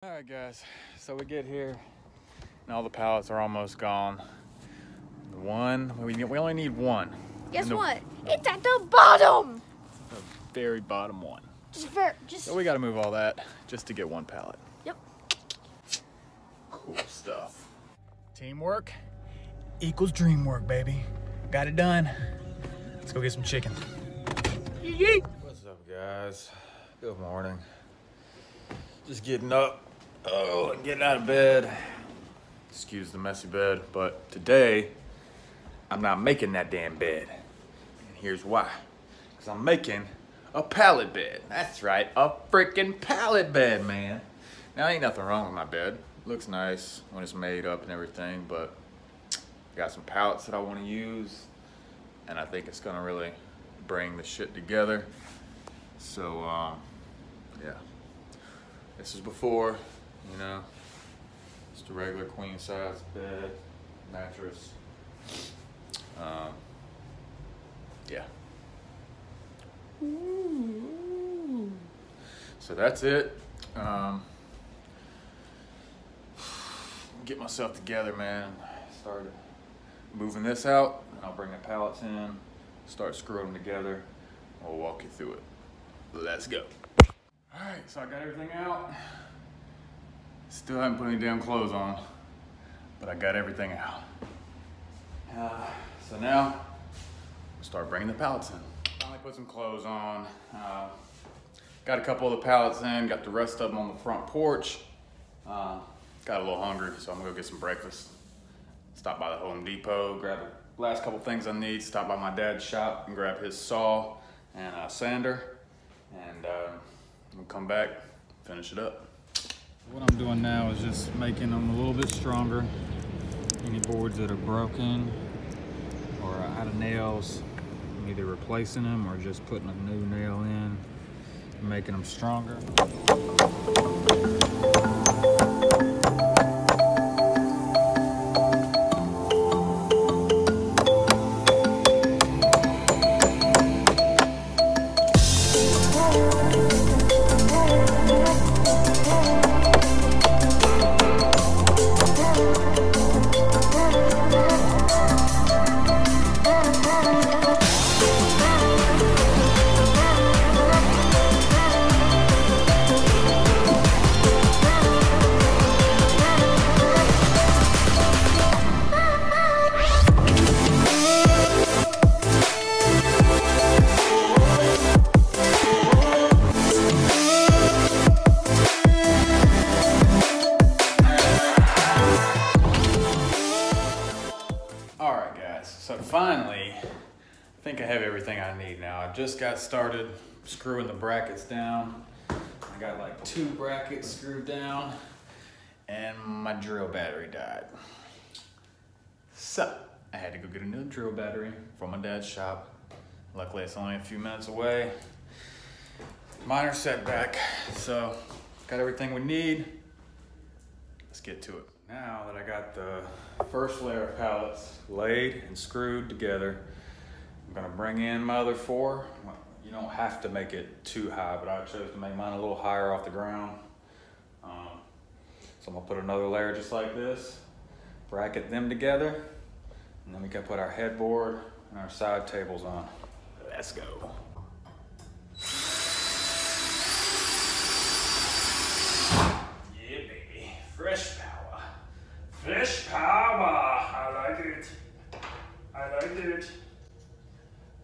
All right, guys, so we get here and all the pallets are almost gone. We only need one. Guess what? It's at the bottom. The very bottom one. So we got to move all that just to get one pallet. Yep. Cool stuff. Teamwork equals dream work, baby. Got it done. Let's go get some chicken. Yeet. What's up, guys? Good morning. Just getting up. Oh, and getting out of bed. Excuse the messy bed, but today I'm not making that damn bed. And here's why. Because I'm making a pallet bed. That's right, a freaking pallet bed, man. Now, ain't nothing wrong with my bed. It looks nice when it's made up and everything, but I got some pallets that I want to use, and I think it's gonna really bring the shit together. So, yeah. This is before, you know, just a regular queen size bed, mattress. Yeah. Ooh. So that's it. Get myself together, man. Started moving this out, and I'll bring the pallets in, start screwing them together. We'll walk you through it. Let's go. All right, so I got everything out. Still haven't put any damn clothes on, but I got everything out. So now, we'll start bringing the pallets in. Finally put some clothes on. Got a couple of the pallets in, got the rest of them on the front porch. Got a little hungry, so I'm gonna go get some breakfast. Stop by the Home Depot, grab the last couple things I need, stop by my dad's shop and grab his saw and sander, and we'll come back, finish it up. What I'm doing now is just making them a little bit stronger. Any boards that are broken or out of nails, I'm either replacing them or just putting a new nail in and making them stronger. So finally, I think I have everything I need now. I just got started screwing the brackets down. I got like 2 brackets screwed down, and my drill battery died. So I had to go get a new drill battery from my dad's shop. Luckily, it's only a few minutes away. Minor setback, so got everything we need. Let's get to it. Now that I got the first layer of pallets laid and screwed together, I'm gonna bring in my other 4. You don't have to make it too high, but I chose to make mine a little higher off the ground. So I'm gonna put another layer just like this, bracket them together, and then we can put our headboard and our side tables on. Let's go. Yeah, baby, fresh power. Fresh power, I like it. I like it.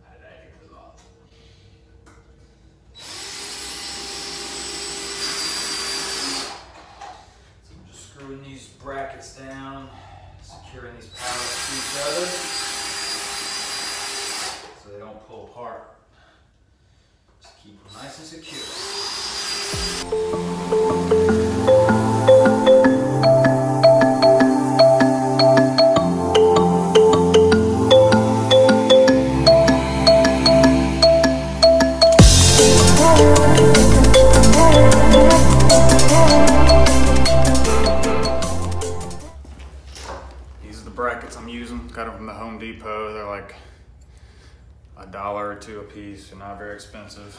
I like it a lot. So I'm just screwing these brackets down, securing these pallets to each other so they don't pull apart. Just keep them nice and secure. Brackets I'm using, got them from the Home Depot. They're like $1 or $2 a piece, they're not very expensive.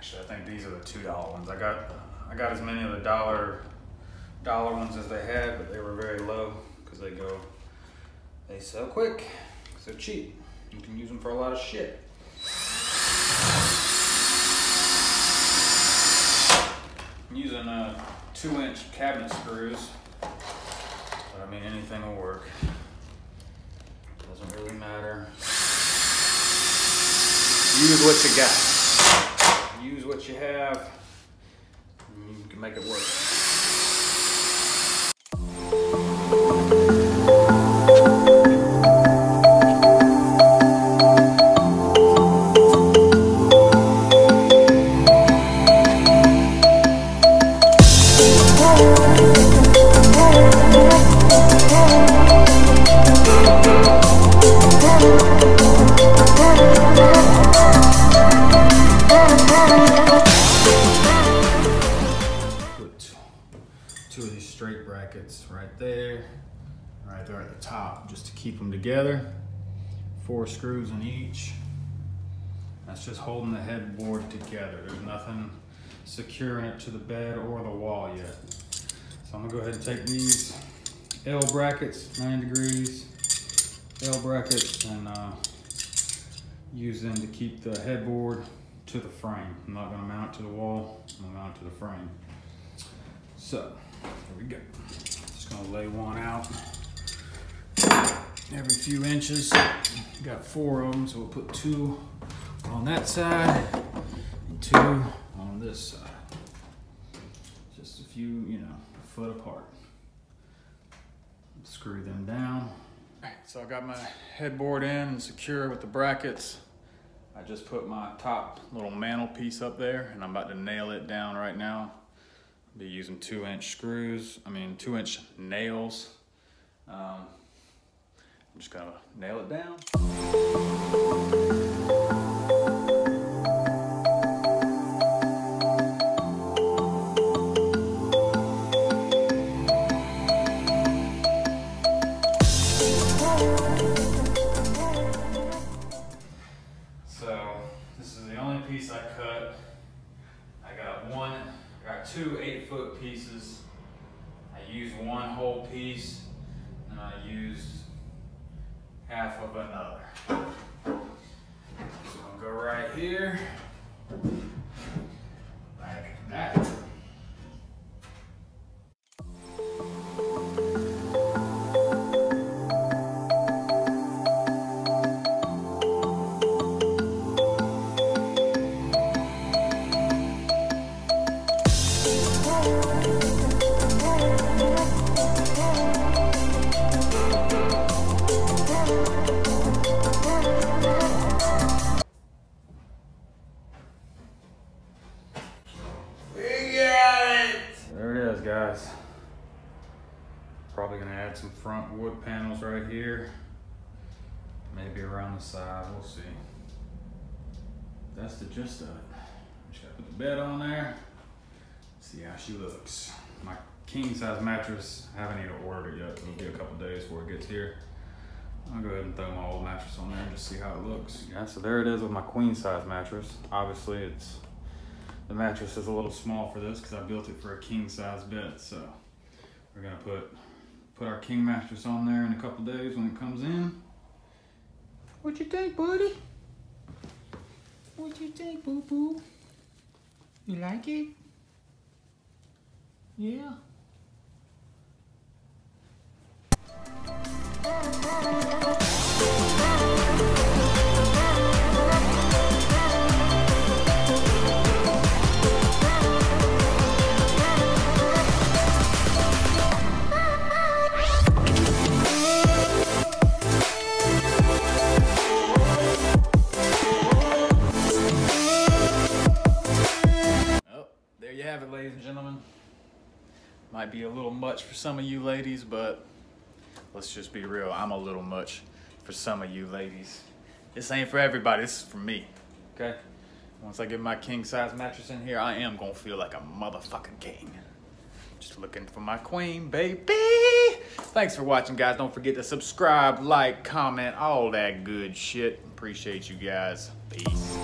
Actually, I think these are the $2 ones. I got as many of the dollar ones as they had, but they were very low because they sell quick, so cheap. You can use them for a lot of shit. I'm using 2-inch cabinet screws, but I mean anything will work. Doesn't really matter. Use what you got. Use what you have, and you can make it work. Two of these straight brackets right there at the top, just to keep them together. 4 screws in each. That's just holding the headboard together. There's nothing securing it to the bed or the wall yet. So I'm gonna go ahead and take these L brackets, 9 degrees L brackets, and use them to keep the headboard to the frame. I'm not gonna mount it to the wall, I'm gonna mount it to the frame. So, here we go. Just gonna lay one out every few inches. Got 4 of them, so we'll put 2 on that side and 2 on this side. Just a few, a foot apart. Screw them down. So I got my headboard in and secure with the brackets. I just put my top little mantelpiece up there, and I'm about to nail it down right now. I'll be using 2-inch 2-inch nails. I'm just gonna nail it down. Piece I cut. I got 2 8-foot pieces. I used 1 whole piece, and I used half of another. So I'll go right here, like that. Guys, probably gonna add some front wood panels right here, maybe around the side, we'll see. That's the gist of it. Just gotta put the bed on there, see how she looks. My king size mattress, I haven't even ordered it yet, it'll be a couple days before it gets here. I'll go ahead and throw my old mattress on there and just see how it looks. Yeah, so there it is with my queen size mattress. Obviously the mattress is a little small for this because I built it for a king size bed. So we're gonna put our king mattress on there in a couple days when it comes in. What you think, buddy? What you think, boo boo? You like it? Yeah. Have it, ladies and gentlemen. Might be a little much for some of you ladies, but let's just be real. I'm a little much for some of you ladies. This ain't for everybody. This is for me. Okay? Once I get my king size mattress in here, I am gonna feel like a motherfucking king. Just looking for my queen, baby. Thanks for watching, guys. Don't forget to subscribe, like, comment, all that good shit. Appreciate you guys. Peace.